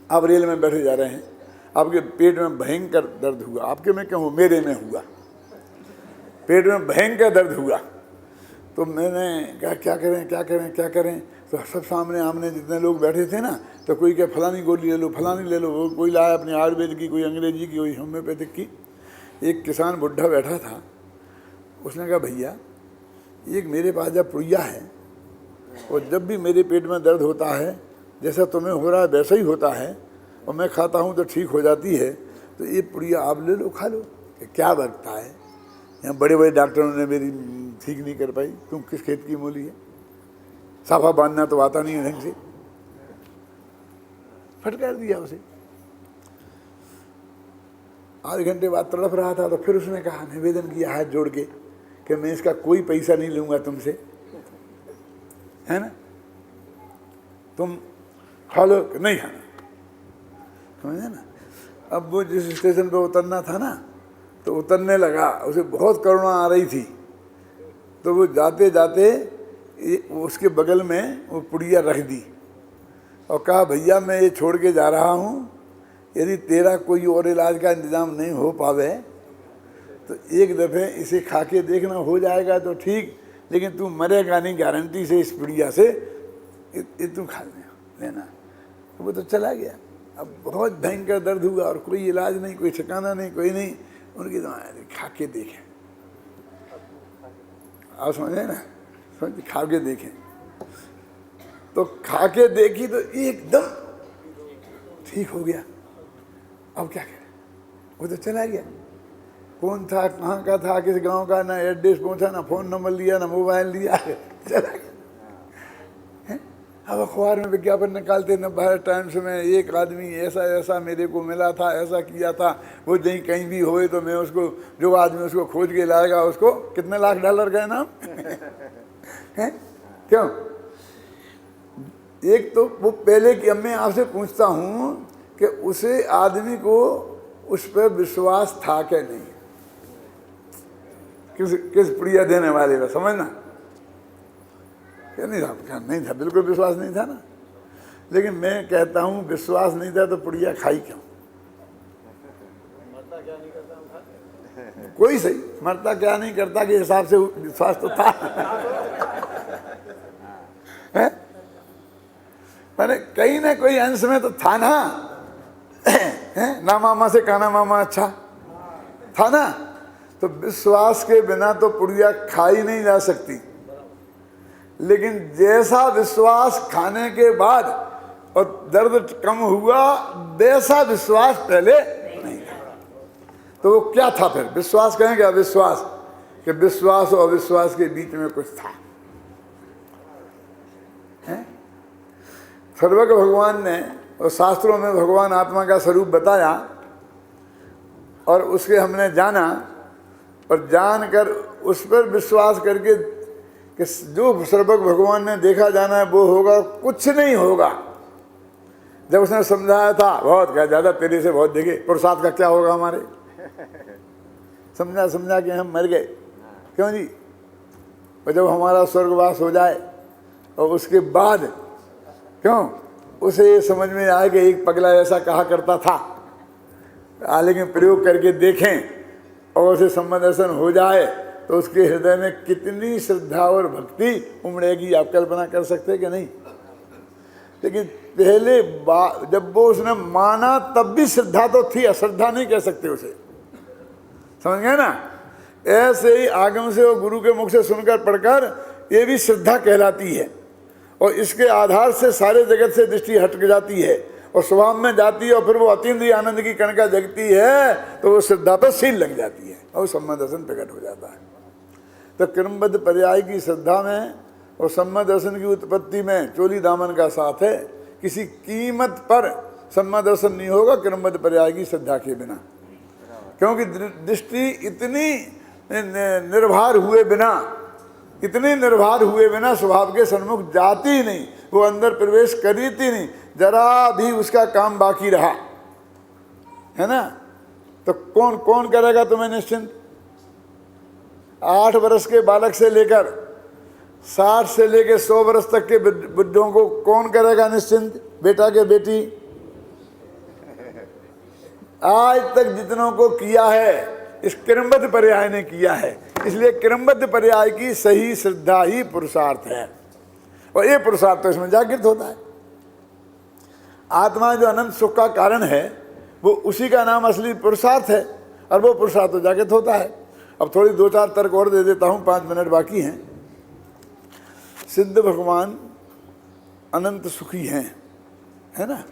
आप रेल में बैठे जा रहे हैं, आपके पेट में भयंकर दर्द हुआ, आपके में क्या हो, मेरे में हुआ, पेट में भयंकर दर्द हुआ। तो मैंने कहा क्या करें क्या करें क्या करें। तो सब सामने आमने जितने लोग बैठे थे ना, तो कोई क्या फलानी गोली ले लो, फलानी ले लो, वो कोई लाया अपनी आयुर्वेद की, कोई अंग्रेजी की, कोई होम्योपैथिक की। एक किसान बुढ़ा बैठा था, उसने कहा भैया एक मेरे पास जब पुड़िया है, और जब भी मेरे पेट में दर्द होता है जैसा तुम्हें हो रहा है वैसा ही होता है, और मैं खाता हूँ तो ठीक हो जाती है, तो ये पुड़िया आप ले लो, खा लो। क्या बरता है, यहाँ बड़े बड़े डॉक्टरों ने मेरी ठीक नहीं कर पाई, तुम किस खेत की मूली है, साफा बांधना तो आता नहीं है ढंग से। फटकार दिया उसे। आधे घंटे बाद तड़प रहा था, तो फिर उसने कहा, निवेदन किया हाथ जोड़ के कि मैं इसका कोई पैसा नहीं लूंगा तुमसे, है ना, तुम खा लो, नहीं खाना, समझे ना। अब वो जिस स्टेशन पे उतरना था ना, तो उतरने लगा, उसे बहुत करुणा आ रही थी, तो वो जाते जाते उसके बगल में वो पुड़िया रख दी और कहा भैया मैं ये छोड़ के जा रहा हूँ, यदि तेरा कोई और इलाज का इंतज़ाम नहीं हो पावे तो एक दफ़े इसे खा के देखना, हो जाएगा तो ठीक, लेकिन तू मरेगा नहीं गारंटी से इस पुड़िया से, ये तू खा लेना। तो वो तो चला गया। अब बहुत भयंकर दर्द हुआ और कोई इलाज नहीं, कोई ठिकाना नहीं, कोई नहीं। उनकी तो खा के देखें, आप समझे ना, समझ, खा के देखें। तो खा के देखी तो एकदम ठीक हो गया। अब क्या करें, वो तो चला गया। कौन था, कहाँ का था, किस गांव का, ना एड्रेस पहुंचा, ना फोन नंबर लिया, ना मोबाइल लिया, चला गया। अब अखबार में विज्ञापन निकालते न, भारत टाइम्स में एक आदमी ऐसा ऐसा मेरे को मिला था, ऐसा किया था, वो जहीं कहीं भी होए तो मैं उसको, जो आदमी उसको खोज के लाएगा उसको कितने लाख डॉलर का इनाम है। क्यों? एक तो वो पहले कि मैं आपसे पूछता हूँ कि उसे आदमी को उस पर विश्वास था क्या नहीं, किस प्रिय देने वाले का, समझना क्या नहीं था, क्या नहीं था, बिल्कुल विश्वास नहीं था ना। लेकिन मैं कहता हूँ विश्वास नहीं था तो पुड़िया खाई क्यों? मरता क्या नहीं करता, कोई सही मरता क्या नहीं करता के हिसाब से विश्वास तो था है? मैंने कहीं ना कोई अंश में तो था ना, ना मामा से काना मामा अच्छा था ना। तो विश्वास के बिना तो पुड़िया खाई नहीं जा सकती, लेकिन जैसा विश्वास खाने के बाद और दर्द कम हुआ वैसा विश्वास पहले नहीं था। तो वो क्या था फिर? विश्वास कहेंगे अविश्वास, कि विश्वास और अविश्वास के बीच में कुछ था। सर्वज्ञ भगवान ने और शास्त्रों में भगवान आत्मा का स्वरूप बताया और उसके हमने जाना और जानकर उस पर विश्वास करके कि जो सर्वज्ञ भगवान ने देखा जाना है वो होगा, कुछ नहीं होगा। जब उसने समझाया था, बहुत क्या ज़्यादा तेरे से बहुत देखे, प्रसाद का क्या होगा हमारे, समझा समझा के हम मर गए। क्यों जी? और जब हमारा स्वर्गवास हो जाए और उसके बाद क्यों उसे ये समझ में आए कि एक पगला ऐसा कहा करता था, लेकिन प्रयोग करके देखें और उसे संबंध दर्शन हो जाए तो उसके हृदय में कितनी श्रद्धा और भक्ति उमड़ेगी, आप कल्पना कर सकते हैं कि नहीं? लेकिन पहले जब वो उसने माना तब भी श्रद्धा तो थी, अश्रद्धा नहीं कह सकते उसे, समझ गए ना। ऐसे ही आगम से और गुरु के मुख से सुनकर पढ़कर ये भी श्रद्धा कहलाती है और इसके आधार से सारे जगत से दृष्टि हट जाती है और स्वभाव में जाती है और फिर वो अतीन्द्रिय आनंद की कणिका जगती है तो वो श्रद्धा पर सील लग जाती है और सम्मत दर्शन प्रकट हो जाता है। तो क्रमबद्ध पर्याय की श्रद्धा में और सम्मत दर्शन की उत्पत्ति में चोली दामन का साथ है। किसी कीमत पर सम्मत दर्शन नहीं होगा क्रमबद्ध पर्याय की श्रद्धा के बिना, क्योंकि दृष्टि इतनी निर्भर हुए बिना स्वभाव के सन्मुख जाती ही नहीं, वो अंदर प्रवेश करीती नहीं, जरा भी उसका काम बाकी रहा, है ना। तो कौन कौन करेगा तुम्हें निश्चिंत? 8 वर्ष के बालक से लेकर 60 से लेकर 100 वर्ष तक के बुढ़ों को कौन करेगा निश्चिंत? बेटा के बेटी, आज तक जितनों को किया है इस क्रमबद्ध पर्याय ने किया है, इसलिए क्रमबद्ध पर्याय की सही श्रद्धा ही पुरुषार्थ है, और ये पुरुषार्थ तो इसमें जागृत होता है। आत्मा जो अनंत सुख का कारण है वो उसी का नाम असली पुरुषार्थ है, और वो पुरुषार्थ तो जागृत होता है। अब थोड़ी 2-4 तर्क और दे देता हूँ, 5 मिनट बाकी हैं। सिद्ध भगवान अनंत सुखी हैं, है ना,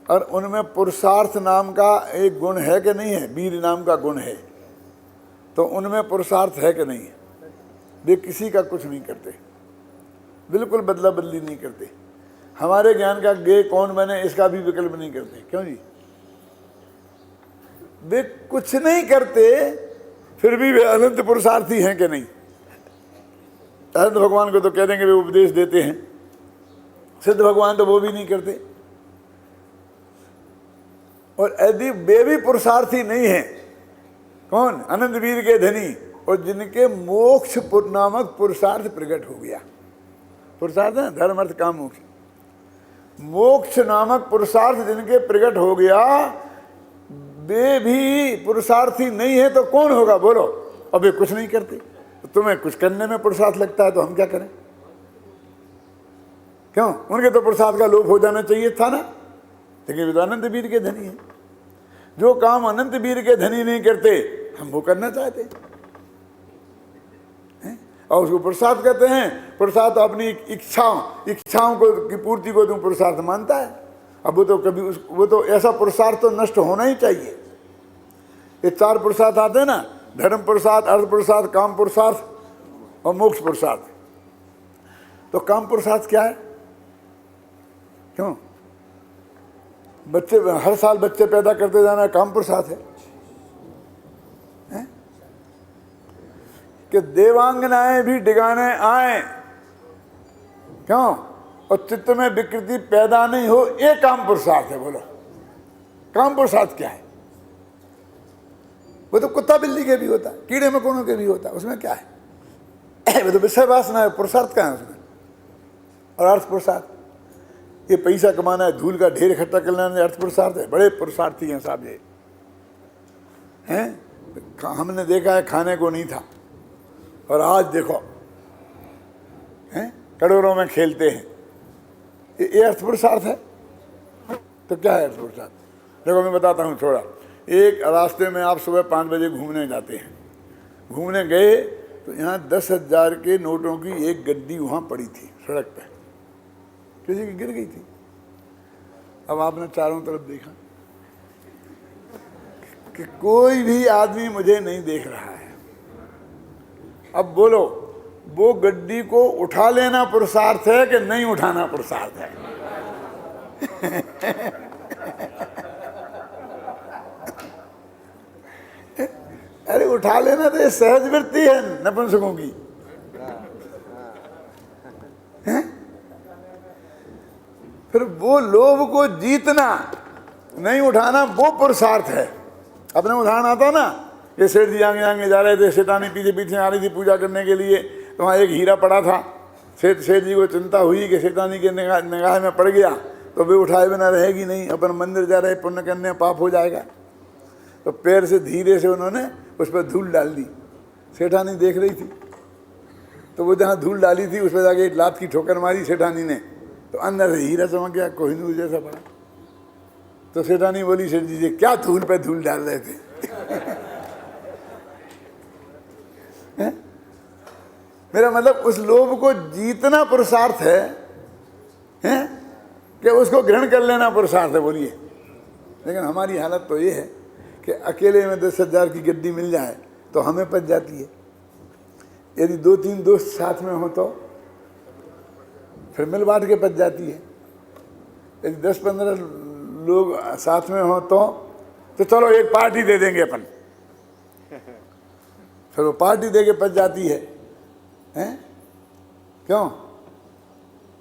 और उनमें पुरुषार्थ नाम का एक गुण है कि नहीं है, वीर नाम का गुण है, तो उनमें पुरुषार्थ है कि नहीं है। वे किसी का कुछ नहीं करते, बिल्कुल बदला बदली नहीं करते, हमारे ज्ञान का गे कौन बने इसका भी विकल्प नहीं करते। क्यों जी? वे कुछ नहीं करते, फिर भी वे अनंत पुरुषार्थी हैं कि नहीं? अनंत भगवान को तो कह देंगे वे उपदेश देते हैं, सिद्ध भगवान तो वो भी नहीं करते। और यदि वे भी पुरुषार्थी नहीं है, कौन? अनंत वीर के धनी, और जिनके मोक्ष नामक पुरुषार्थ प्रकट हो गया। पुरुषार्थ है धर्म अर्थ काम मोक्ष, मोक्ष नामक पुरुषार्थ जिनके प्रकट हो गया, वे भी पुरुषार्थी नहीं है तो कौन होगा बोलो? अब वे कुछ नहीं करते, तो तुम्हें कुछ करने में पुरुषार्थ लगता है तो हम क्या करें? क्यों? उनके तो पुरुषार्थ का लोप हो जाना चाहिए था ना, लेकिन वे तो अनंत वीर के धनी हैं। जो काम अनंत वीर के धनी नहीं करते हम वो करना चाहते हैं, और उसको पुरुषार्थ कहते हैं। पुरुषार्थ तो अपनी इच्छाओं को की पूर्ति को तुम पुरुषार्थ मानता है। अब वो तो कभी वो तो ऐसा पुरुषार्थ तो नष्ट होना ही चाहिए। ये 4 पुरुषार्थ आते हैं ना, धर्म पुरुषार्थ, अर्थ पुरुषार्थ, काम पुरुषार्थ और मोक्ष पुरुषार्थ। तो काम पुरुषार्थ क्या है? क्यों? बच्चे हर साल बच्चे पैदा करते जाना काम पुरुषार्थ है, कि देवांगनाएं भी डिगाने आए, क्यों? और चित्त में विकृति पैदा नहीं हो, ये काम पुरुषार्थ है। बोलो काम पुरुषार्थ क्या है? वो तो कुत्ता बिल्ली के भी होता है, कीड़े मकोड़ों के भी होता है, उसमें क्या है? वो तो विषय वासना है, पुरुषार्थ क्या है उसमें? और अर्थ पुरुषार्थ, ये पैसा कमाना है, धूल का ढेर इकट्ठा करना है, अर्थ पुरुषार्थ है। बड़े पुरुषार्थी हैं साहब ये, हैं? हमने देखा है खाने को नहीं था, और आज देखो हैं करोड़ों में खेलते हैं। ये अर्थ पुरुषार्थ है। तो क्या है अर्थ पुरुषार्थ? देखो मैं बताता हूँ थोड़ा। एक रास्ते में आप सुबह 5 बजे घूमने जाते हैं, घूमने गए तो यहाँ 10,000 के नोटों की एक गड्डी वहाँ पड़ी थी सड़क पे, किसी की गिर गई थी। अब आपने चारों तरफ देखा कि कोई भी आदमी मुझे नहीं देख रहा है। अब बोलो वो गड्डी को उठा लेना पुरुषार्थ है कि नहीं उठाना पुरुषार्थ है? अरे उठा लेना तो ये सहज वृत्ति है नपुंसकों की, है? फिर वो लोभ को जीतना, नहीं उठाना, वो पुरुषार्थ है। अपने उदाहरण आता ना, ये सेठ जी आगे आगे जा रहे थे, सेठानी पीछे पीछे आ रही थी पूजा करने के लिए, तो वहाँ एक हीरा पड़ा था। सेठ जी को चिंता हुई कि सेठानी के निगाह में पड़ गया तो वे उठाए बिना रहेगी नहीं, अपन मंदिर जा रहे, पुण्य करने पाप हो जाएगा। तो पैर से धीरे से उन्होंने उस पर धूल डाल दी। सेठानी देख रही थी, तो वो जहाँ धूल डाली थी उस पर जाके एक लात की ठोकर मारी सेठानी ने, तो अंदर से हीरा चमक गया, कोहिनूर जैसा पड़ा। तो सेठानी बोली, सेठ जी क्या धूल पे धूल डाल रहे थे? मेरा मतलब उस लोभ को जीतना पुरुषार्थ है, हैं? कि उसको ग्रहण कर लेना पुरुषार्थ है? बोलिए। लेकिन हमारी हालत तो ये है कि अकेले में 10,000 की गड्डी मिल जाए तो हमें पच जाती है। यदि 2-3 दोस्त साथ में हो तो फिर मिल बांट के पच जाती है। यदि 10-15 लोग साथ में हो तो चलो एक पार्टी दे देंगे अपन, फिर वो पार्टी दे के पच जाती है, हैं? क्यों?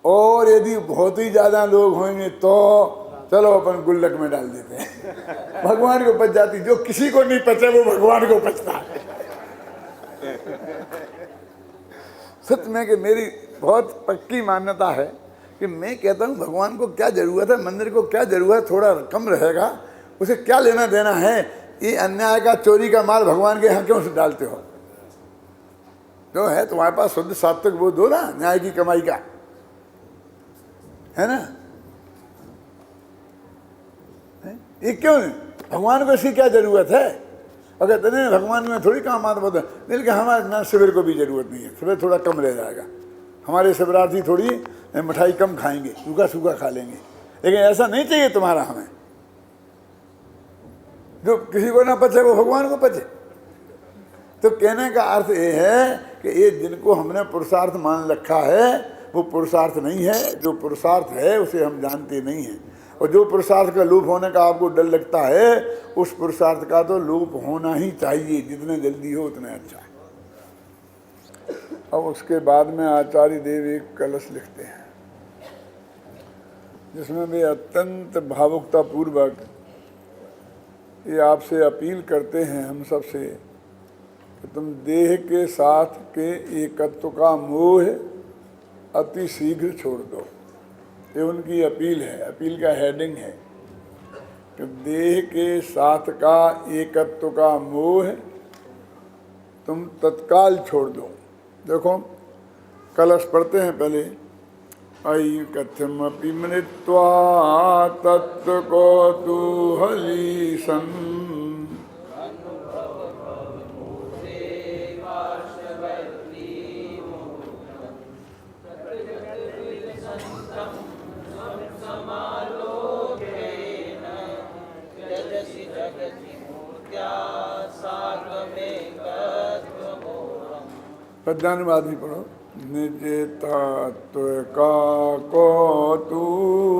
और यदि बहुत ही ज़्यादा लोग होंगे तो चलो अपन गुल्लक में डाल देते हैं, भगवान को पच जाती। जो किसी को नहीं पचे वो भगवान को पचता है। सच में कि मेरी बहुत पक्की मान्यता है कि मैं कहता हूँ भगवान को क्या जरूरत है, मंदिर को क्या जरूरत, थोड़ा कम रहेगा, उसे क्या लेना देना है? ये अन्याय का, चोरी का माल भगवान के यहाँ क्यों से डालते हो? जो है तुम्हारे पास शुद्ध सात्विक वो दो ना, न्याय की कमाई का, है ना? ये क्यों नहीं? भगवान को इसकी क्या जरूरत है? अगर तेने भगवान में थोड़ी काम आता बोलते नहीं कि हमारे ना शिविर को भी जरूरत नहीं है, शिविर थोड़ा कम रह जाएगा, हमारे शिवरार्थी थोड़ी मिठाई कम खाएंगे, सूखा सूखा खा लेंगे, लेकिन ऐसा नहीं चाहिए तुम्हारा हमें। जो किसी को ना पचे वो भगवान को पचे। तो कहने का अर्थ ये है कि ये जिनको हमने पुरुषार्थ मान रखा है वो पुरुषार्थ नहीं है, जो पुरुषार्थ है उसे हम जानते नहीं हैं। और जो पुरुषार्थ का लोप होने का आपको डर लगता है, उस पुरुषार्थ का तो लोप होना ही चाहिए, जितने जल्दी हो उतने अच्छा है। अब उसके बाद में आचार्य देव एक कलश लिखते हैं जिसमें वे अत्यंत भावुकता पूर्वक ये आपसे अपील करते हैं हम सब से कि तुम देह के साथ के एकत्व का मोह अति शीघ्र छोड़ दो। ये उनकी अपील है, अपील का हेडिंग है कि देह के साथ का एकत्व का मोह तुम तत्काल छोड़ दो। देखो कलश पढ़ते हैं पहले। अयि कथमपि मृत्वा तत्व को तूहलीसन् पद्यानुवाद भी पढ़ो। निज तत्व का को तू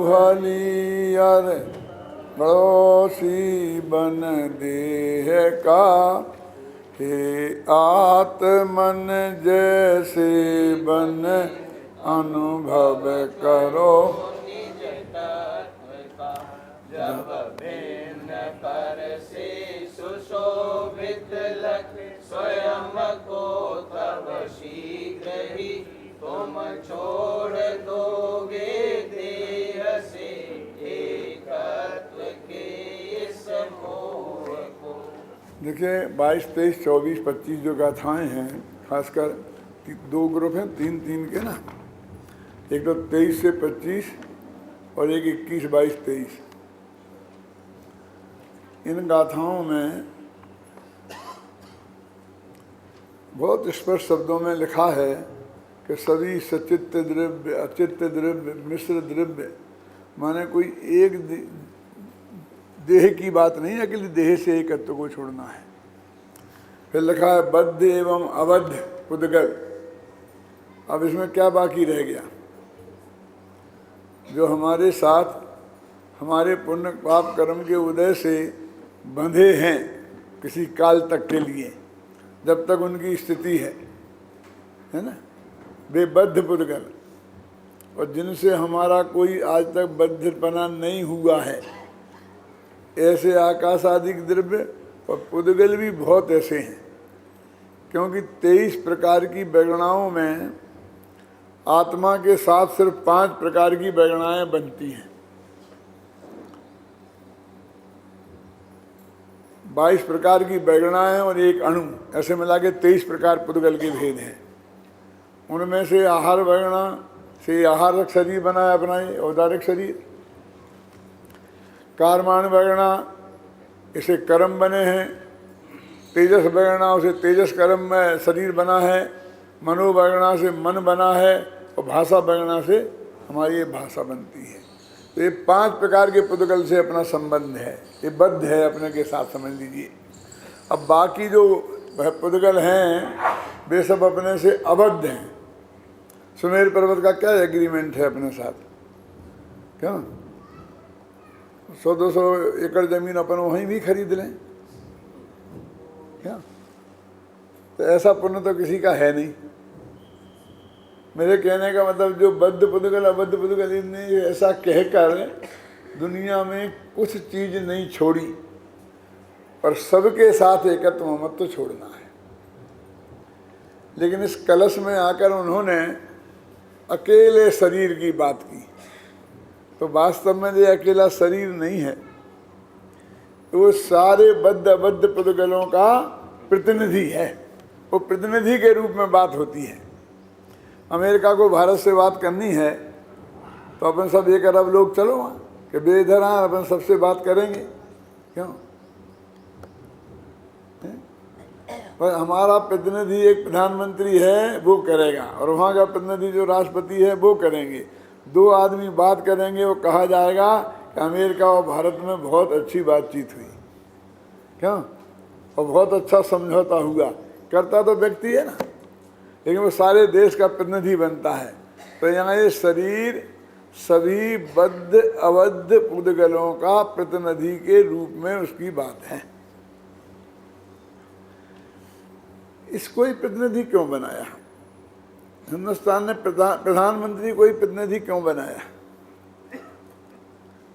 हलियर पड़ोसी बन देह का, हे आत्मन जैसे बन अनुभव करो। जब भिन्न कर से सुशोभित लख स्वयं को तब शीघ्र ही तुम छोड़ दोगे देह से एकत्व के इस मोह को। देखिए 22, 23, 24, 25 जो गाथाएं हैं, खासकर दो ग्रुप हैं, 3-3 के ना, एक तो 23 से 25 और एक 21, 22, 23। इन गाथाओं में बहुत स्पष्ट शब्दों में लिखा है कि सभी सचित्त द्रव्य, अचित्त द्रव्य, मिश्र द्रव्य, माने कोई एक देह की बात नहीं, अकेले देह से एकत्व को छोड़ना है। फिर लिखा है बद्ध एवं अबद्ध पुद्गल। अब इसमें क्या बाकी रह गया? जो हमारे साथ हमारे पुण्य पाप कर्म के उदय से बंधे हैं किसी काल तक के लिए, जब तक उनकी स्थिति है ना, वे बद्ध पुद्गल। और जिनसे हमारा कोई आज तक बद्धपना नहीं हुआ है, ऐसे आकाश आदि द्रव्य और पुद्गल भी बहुत ऐसे हैं। क्योंकि 23 प्रकार की वैगणाओं में आत्मा के साथ सिर्फ 5 प्रकार की वैगणाएं बनती हैं। 22 प्रकार की वैगणाएं और एक अणु, ऐसे मिला के 23 प्रकार पुद्गल के भेद हैं। उनमें से आहार वैगणा से आहारक शरीर बनाया अपना औदारिक शरीर, कारमान वैगणा इसे कर्म बने हैं, तेजस वैगणा उसे तेजस कर्म में शरीर बना है, मनोवैगणा से मन बना है, और भाषा वैगणा से हमारी ये भाषा बनती है। तो ये 5 प्रकार के पुद्गल से अपना संबंध है, ये बद्ध है अपने के साथ, समझ लीजिए। अब बाकी जो पुद्गल हैं वे सब अपने से अबद्ध हैं। सुमेर पर्वत का क्या एग्रीमेंट है अपने साथ? क्या 100-200 एकड़ जमीन अपन वहीं भी खरीद लें क्या? तो ऐसा पुण्य तो किसी का है नहीं। मेरे कहने का मतलब जो बद्ध पुद्गल अबद्ध पुद्गल ने ऐसा कहकर दुनिया में कुछ चीज नहीं छोड़ी, पर सबके साथ एकत्व मत तो छोड़ना है। लेकिन इस कलश में आकर उन्होंने अकेले शरीर की बात की, तो वास्तव में ये अकेला शरीर नहीं है, वो सारे बद्ध अबद्ध पुद्गलों का प्रतिनिधि है। वो प्रतिनिधि के रूप में बात होती है। अमेरिका को भारत से बात करनी है तो अपन सब 1 अरब लोग चलो वहाँ कि बेइधर हाँ अपन सबसे बात करेंगे, क्यों? पर हमारा प्रतिनिधि एक प्रधानमंत्री है, वो करेगा, और वहाँ का प्रतिनिधि जो राष्ट्रपति है वो करेंगे। 2 आदमी बात करेंगे, वो कहा जाएगा कि अमेरिका और भारत में बहुत अच्छी बातचीत हुई, क्यों? और बहुत अच्छा समझौता हुआ। करता तो व्यक्ति है ना, लेकिन वो सारे देश का प्रतिनिधि बनता है। तो यहाँ ये शरीर सभी बद्ध अबद्ध पुद्गलों का प्रतिनिधि के रूप में उसकी बात है। इसको ही प्रतिनिधि क्यों बनाया? हिंदुस्तान ने प्रधानमंत्री को ही प्रतिनिधि क्यों बनाया?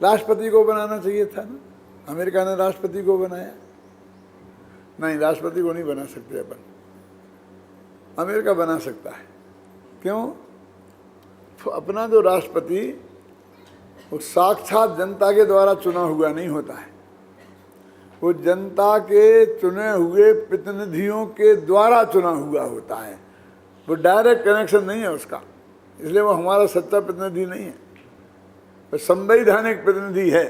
राष्ट्रपति को बनाना चाहिए था ना। अमेरिका ने राष्ट्रपति को बनाया। नहीं, राष्ट्रपति को नहीं बना सकते अपन, अमेरिका बना सकता है। क्यों? तो अपना जो राष्ट्रपति वो साक्षात जनता के द्वारा चुना हुआ नहीं होता है, वो जनता के चुने हुए प्रतिनिधियों के द्वारा चुना हुआ होता है। वो डायरेक्ट कनेक्शन नहीं है उसका, इसलिए वो हमारा सच्चा प्रतिनिधि नहीं है। वो संवैधानिक प्रतिनिधि है।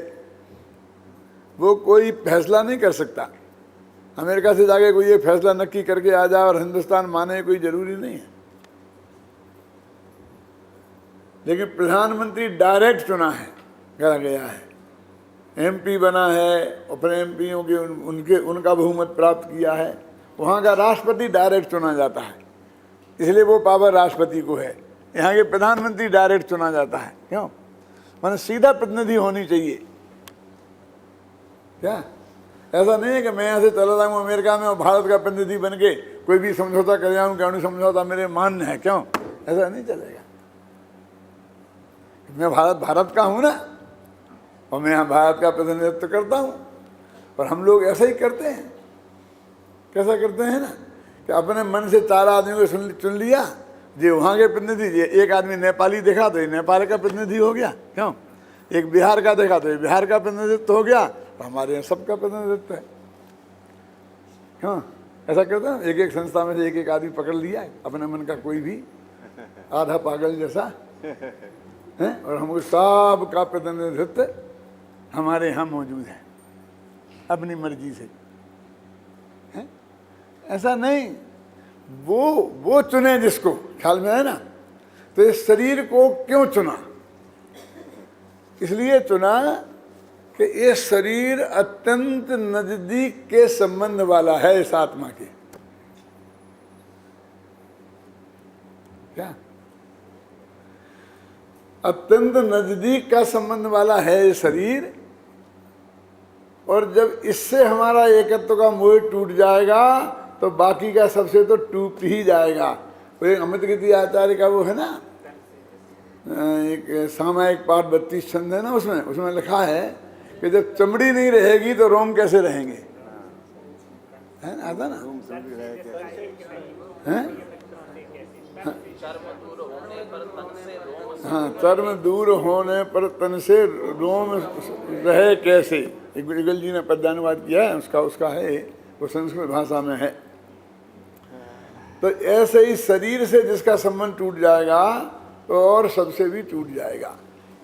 वो कोई फैसला नहीं कर सकता। अमेरिका से जाके कोई ये फैसला नक्की करके आ जाए और हिंदुस्तान माने, कोई जरूरी नहीं है। लेकिन प्रधानमंत्री डायरेक्ट चुना है, कहा गया है। एमपी बना है, अपने एमपीओं के उनका बहुमत प्राप्त किया है। वहाँ का राष्ट्रपति डायरेक्ट चुना जाता है, इसलिए वो पावर राष्ट्रपति को है। यहाँ के प्रधानमंत्री डायरेक्ट चुना जाता है। क्यों? माने सीधा प्रतिनिधि होनी चाहिए। क्या ऐसा नहीं है कि मैं यहाँ से चला जाऊँ अमेरिका में और भारत का प्रतिनिधि बन के कोई भी समझौता कर जाऊँ, कानूनी समझौता मेरे मान्य है? क्यों? ऐसा नहीं चलेगा। मैं भारत का हूँ ना, और मैं यहाँ भारत का प्रतिनिधित्व करता हूँ। पर हम लोग ऐसा ही करते हैं। कैसा करते हैं ना कि अपने मन से 4 आदमियों को चुन लिया, जो वहाँ के प्रतिनिधि। एक आदमी नेपाली देखा तो ये नेपाल का प्रतिनिधि हो गया। क्यों? एक बिहार का देखा तो ये बिहार का प्रतिनिधित्व हो गया। तो हमारे यहाँ सबका प्रतिनिधित्व है। क्यों ऐसा करते हैं? एक संस्था में से एक आदमी पकड़ लिया अपने मन का, कोई भी आधा पागल जैसा है, और हमको सब का प्रतिनिधित्व हमारे यहाँ मौजूद है अपनी मर्जी से। है? ऐसा नहीं, वो चुने जिसको, ख्याल में है ना। तो इस शरीर को क्यों चुना? इसलिए चुना कि ये शरीर अत्यंत नजदीक के संबंध वाला है इस आत्मा के। क्या? अत्यंत नजदीक का संबंध वाला है ये शरीर। और जब इससे हमारा एकत्व का मोह टूट जाएगा तो बाकी का सबसे तो टूट ही जाएगा। वो एक अमित गिरि आचार्य का वो है ना, एक सामायिक पाठ 32 छंद है ना, उसमें लिखा है कि जब चमड़ी नहीं रहेगी तो रोम कैसे रहेंगे? है ना, आता ना? है? हाँ, चर्म दूर होने पर तन से रोम रहे कैसे। इकबाल जी ने पद्यानुवाद किया है, उसका है, वो संस्कृत भाषा में है। तो ऐसे ही शरीर से जिसका संबंध टूट जाएगा तो और सबसे भी टूट जाएगा,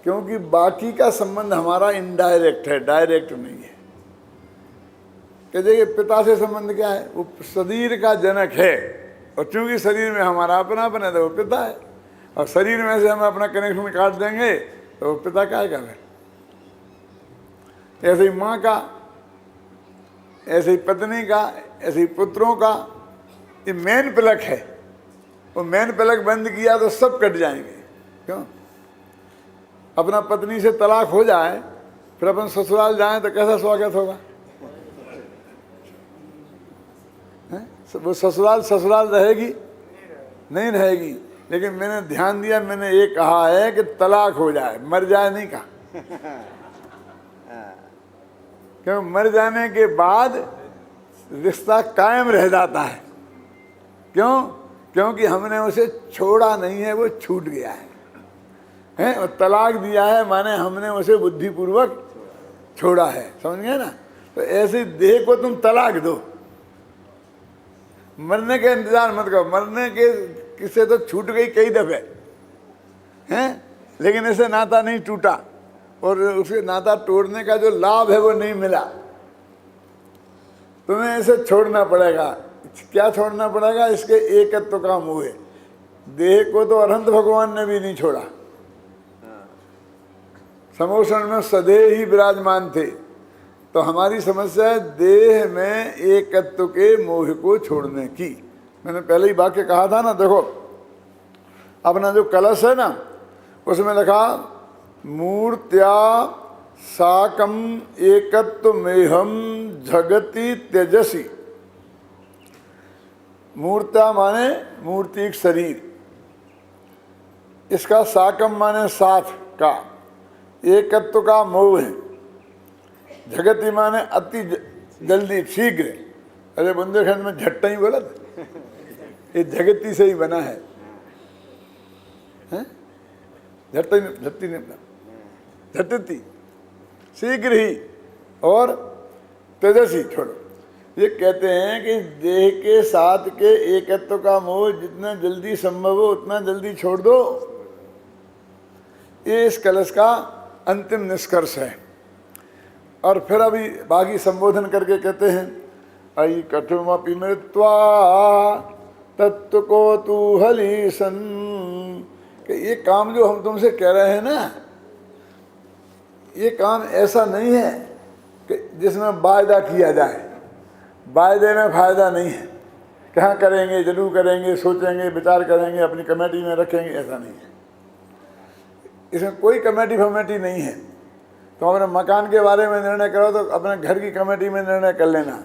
क्योंकि बाकी का संबंध हमारा इनडायरेक्ट है, डायरेक्ट नहीं है। कि देखिए पिता से संबंध क्या है? वो शरीर का जनक है, और चूंकि शरीर में हमारा अपनापन है तो वो पिता है। और शरीर में से हम अपना कनेक्शन काट देंगे तो वो पिता क्या है? ऐसे ही माँ का, ऐसे ही पत्नी का, ऐसे ही पुत्रों का। ये मेन प्लग है, वो मेन प्लग बंद किया तो सब कट जाएंगे। क्यों? अपना पत्नी से तलाक हो जाए फिर अपन ससुराल जाएं तो कैसा स्वागत होगा? वो ससुराल रहेगी? नहीं रहेगी। लेकिन मैंने ध्यान दिया, मैंने ये कहा है कि तलाक हो जाए, मर जाए नहीं कहा। क्यों? मर जाने के बाद रिश्ता कायम रह जाता है। क्यों? क्योंकि हमने उसे छोड़ा नहीं है, वो छूट गया है। और तलाक दिया है माने हमने उसे बुद्धिपूर्वक छोड़ा है। समझ गए ना? तो ऐसी देह को तुम तलाक दो, मरने के इंतजार मत करो। मरने के किससे तो छूट गई कई दफे हैं, लेकिन ऐसे नाता नहीं टूटा, और उसके नाता तोड़ने का जो लाभ है वो नहीं मिला। तुम्हें ऐसे छोड़ना पड़ेगा। क्या छोड़ना पड़ेगा? इसके एकत्व का मोह है। देह को तो अनंत भगवान ने भी नहीं छोड़ा, समोषण में सदैव ही विराजमान थे। तो हमारी समस्या है देह में एकत्व के मोह को छोड़ने की। मैंने पहले ही वाक्य कहा था ना, देखो अपना जो कलश है ना, उसमें लिखा मूर्त्या साकम एकत्व मेहम जगति तेजसी। मूर्त्या माने मूर्तिक शरीर, इसका साकम माने साथ का, एकत्व का मोह है, जगति माने अति जल्दी शीघ्र। अरे बुंदेलखंड में झट्टा ही बोला था, ये जगति से ही बना है, झटती शीघ्र ही, और तेजस्वी। छोड़ो, ये कहते हैं कि देह के साथ के एकत्व का मोह जितना जल्दी संभव हो उतना जल्दी छोड़ दो। ये इस कलश का अंतिम निष्कर्ष है। और फिर अभी बाकी संबोधन करके कहते हैं अयि कठुमपि मृत्वा तत्व को तू हली सन, कि ये काम जो हम तुमसे कह रहे हैं ना, ये काम ऐसा नहीं है कि जिसमें वायदा किया जाए। वायदे में फायदा नहीं है, कहाँ करेंगे, जरूर करेंगे, सोचेंगे, विचार करेंगे, अपनी कमेटी में रखेंगे, ऐसा नहीं है। इसमें कोई कमेटी फमेटी नहीं है। तो अपने मकान के बारे में निर्णय करो तो अपने घर की कमेटी में निर्णय कर लेना,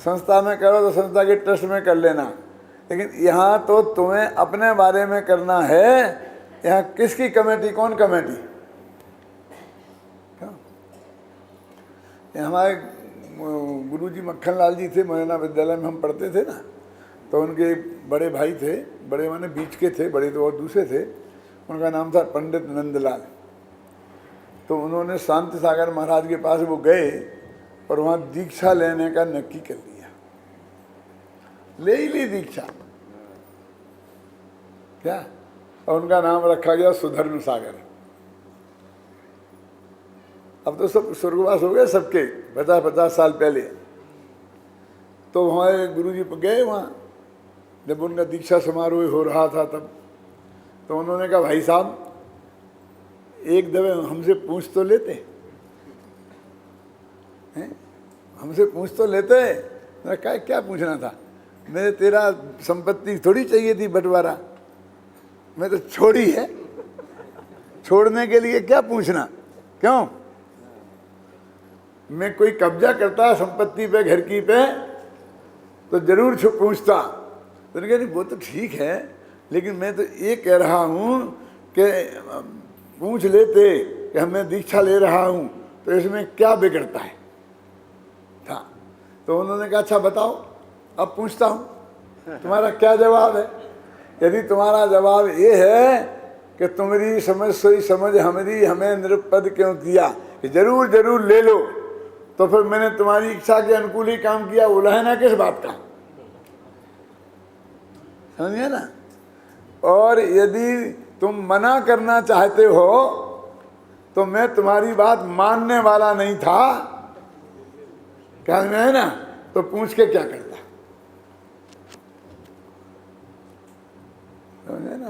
संस्था में करो तो संस्था के ट्रस्ट में कर लेना, लेकिन यहाँ तो तुम्हें अपने बारे में करना है। यहाँ किसकी कमेटी, कौन कमेटी? हमारे गुरुजी मक्खन लाल जी थे, मोहना विद्यालय में हम पढ़ते थे ना, तो उनके बड़े भाई थे, बड़े माने बीच के थे, बड़े तो और दूसरे थे, उनका नाम था पंडित नंदलाल। तो उन्होंने शांति सागर महाराज के पास वो गए और वहाँ दीक्षा लेने का नक्की कर लिया, ले ही ली दीक्षा क्या, और उनका नाम रखा गया सुधर्म सागर। अब तो सब स्वर्गवास हो गए सबके, 50-50 साल पहले। तो हमारे गुरुजी गए वहाँ, जब उनका दीक्षा समारोह हो रहा था तब, तो उन्होंने कहा भाई साहब एक दफे हमसे पूछ तो लेते हैं, हमसे पूछ तो लेते। मैंने कहा क्या पूछना था, मेरे तेरा संपत्ति थोड़ी चाहिए थी बंटवारा, मैं तो छोड़ी है, छोड़ने के लिए क्या पूछना, क्यों? मैं कोई कब्जा करता है संपत्ति पे, घर की पे, तो जरूर पूछता। तो नहीं, वो तो ठीक है, लेकिन मैं तो ये कह रहा हूँ कि पूछ लेते कि मैं दीक्षा ले रहा हूँ, तो इसमें क्या बिगड़ता है था। तो उन्होंने कहा अच्छा बताओ, अब पूछता हूँ तुम्हारा क्या जवाब है। यदि तुम्हारा जवाब ये है कि तुम्हारी समझ सोई समझ हमारी, हमें निरुपद क्यों किया, कि जरूर जरूर ले लो, तो फिर मैंने तुम्हारी इच्छा के अनुकूल ही काम किया, उलझना किस बात का, समझिए ना। और यदि तुम मना करना चाहते हो तो मैं तुम्हारी बात मानने वाला नहीं था, क्या है ना, तो पूछ के क्या करता, समझे ना।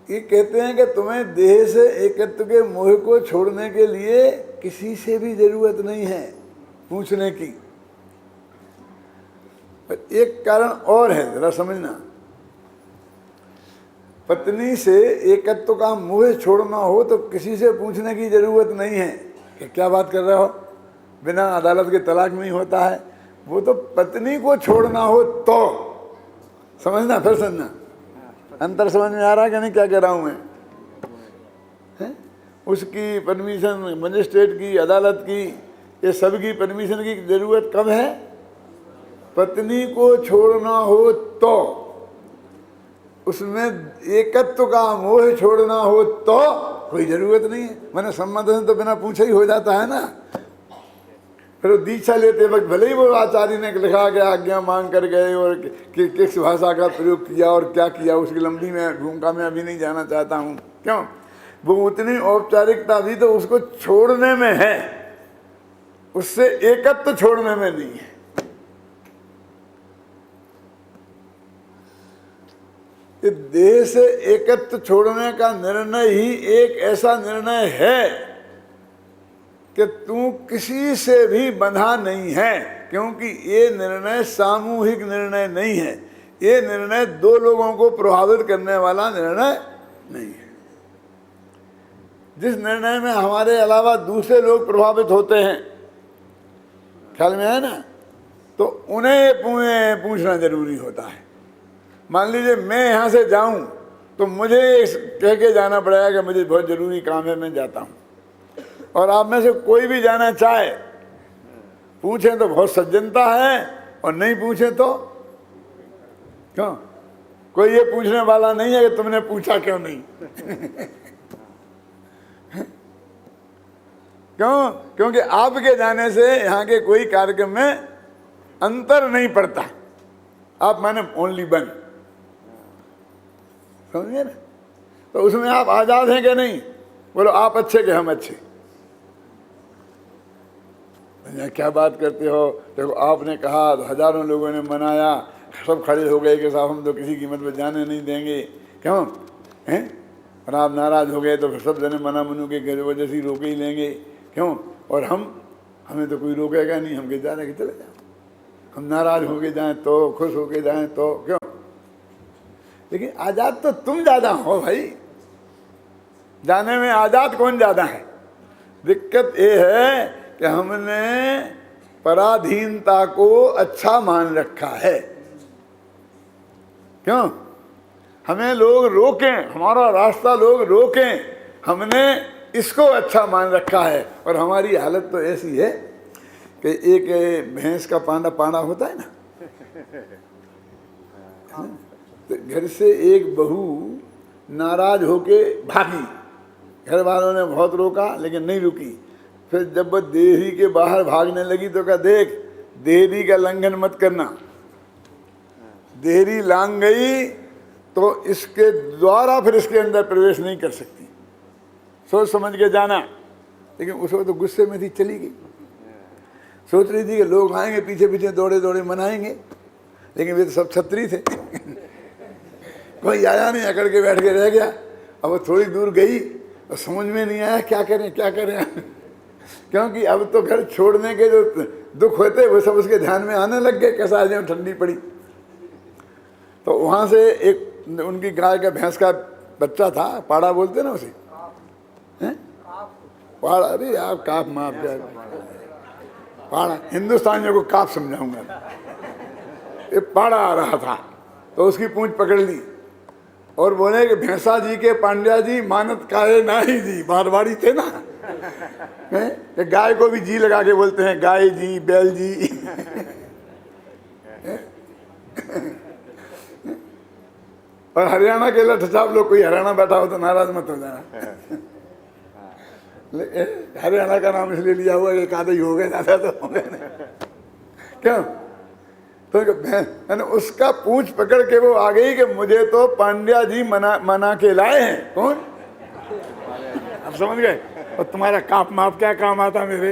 ये कहते हैं कि तुम्हें देह से एकत्व के मोह को छोड़ने के लिए किसी से भी जरूरत नहीं है पूछने की। पर एक कारण और है, जरा समझना। पत्नी से एकत्व का मोह छोड़ना हो तो किसी से पूछने की जरूरत नहीं है कि क्या बात कर रहे हो, बिना अदालत के तलाक नहीं होता है। वो तो पत्नी को छोड़ना हो तो समझना, फिर समझना, अंतर समझ में आ रहा है कि नहीं क्या कह रहा हूं मैं, है? उसकी परमिशन, मजिस्ट्रेट की, अदालत की, ये सब की परमिशन की जरूरत कब है? पत्नी को छोड़ना हो तो, उसमें एकत्व का मोह छोड़ना हो तो कोई जरूरत नहीं है। मैंने संबंध तो बिना पूछे ही हो जाता है ना। फिर वो दीक्षा लेते वक्त भले ही वो आचार्य ने लिखा कि आज्ञा मांग कर गए और किस भाषा का प्रयोग किया और क्या किया, उसकी लंबी में भूमिका में अभी नहीं जाना चाहता हूँ। क्यों? वो उतनी औपचारिकता भी तो उसको छोड़ने में है, उससे एकत्व छोड़ने में नहीं है। इस देह से एकत्व छोड़ने का निर्णय ही एक ऐसा निर्णय है कि तू किसी से भी बंधा नहीं है, क्योंकि ये निर्णय सामूहिक निर्णय नहीं है। ये निर्णय दो लोगों को प्रभावित करने वाला निर्णय नहीं है। जिस निर्णय में हमारे अलावा दूसरे लोग प्रभावित होते हैं, ख्याल में है ना, तो उन्हें पूछना जरूरी होता है। मान लीजिए मैं यहाँ से जाऊँ तो मुझे कह के जाना पड़ेगा कि मुझे बहुत ज़रूरी काम है, मैं जाता हूँ। और आप में से कोई भी जाना चाहे, पूछें तो बहुत सज्जनता है, और नहीं पूछें तो क्यों? कोई ये पूछने वाला नहीं है कि तुमने पूछा क्यों नहीं। क्यों? क्योंकि आपके जाने से यहाँ के कोई कार्यक्रम में अंतर नहीं पड़ता। आप माने ओनली वन, समझिए ना। तो उसमें आप आजाद हैं कि नहीं? बोलो आप अच्छे कि हम अच्छे? क्या बात करते हो? देखो आपने कहा तो हजारों लोगों ने मनाया, सब खड़े हो गए कि साहब हम तो किसी कीमत पर जाने नहीं देंगे। क्यों हैं? और आप नाराज हो गए तो फिर सब जने मना मनू के घर वजह से रोके ही लेंगे। क्यों? और हमें तो कोई रोकेगा नहीं, हम के जा रहे चले जाओ। हम नाराज हो के जाएं तो, खुश हो के जाएं तो, क्यों? लेकिन आजाद तो तुम ज्यादा हो भाई, जाने में आजाद कौन ज्यादा है? दिक्कत ये है कि हमने पराधीनता को अच्छा मान रखा है। क्यों? हमें लोग रोकें, हमारा रास्ता लोग रोकें, हमने इसको अच्छा मान रखा है। और हमारी हालत तो ऐसी है कि एक भैंस का पांडा होता है ना, तो घर से एक बहू नाराज होके भागी, घर वालों ने बहुत रोका लेकिन नहीं रुकी। फिर जब वह देहरी के बाहर भागने लगी तो कहा देख, देहरी का लंघन मत करना, देहरी लांग गई तो इसके द्वारा फिर इसके अंदर प्रवेश नहीं कर सकती, सोच समझ के जाना। लेकिन उस वक्त तो गुस्से में थी, चली गई। सोच रही थी कि लोग आएंगे पीछे पीछे दौड़े दौड़े मनाएंगे, लेकिन वे तो सब छत्री थे। कोई आया नहीं, अकड़ के बैठ के रह गया। अब वो थोड़ी दूर गई और समझ में नहीं आया क्या करें क्या करें, क्योंकि अब तो घर छोड़ने के जो दुख होते वो सब उसके ध्यान में आने लग गए। कैसा आज ठंडी पड़ी तो वहाँ से एक उनकी गाय का भैंस का बच्चा था, पाड़ा बोलते ना उसे, हैं? पाड़ा, अरे आप काफ माफ क्या, पाड़ा हिंदुस्तानियों को काफ समझाऊंगा। ये पाड़ा आ रहा था तो उसकी पूंछ पकड़ ली और बोले कि भैंसा जी के पांड्या जी मानत काहे नाही जी, मारवाड़ी थे ना, कि गाय को भी जी लगा के बोलते हैं, गाय जी, बैल जी। और हरियाणा के लठ साहब लोग, कोई हरियाणा बैठा हो तो नाराज मत हो जाना। हरियाणा का नाम इसलिए लिया हुआ एक आधे ही हो गए, ज्यादा तो हो गए नहीं। क्यों? तो मैंने उसका पूंछ पकड़ के वो आ गई कि मुझे तो पांड्या जी मना के लाए हैं। कौन? आप समझ गए? और तुम्हारा काप माप क्या काम आता मेरे?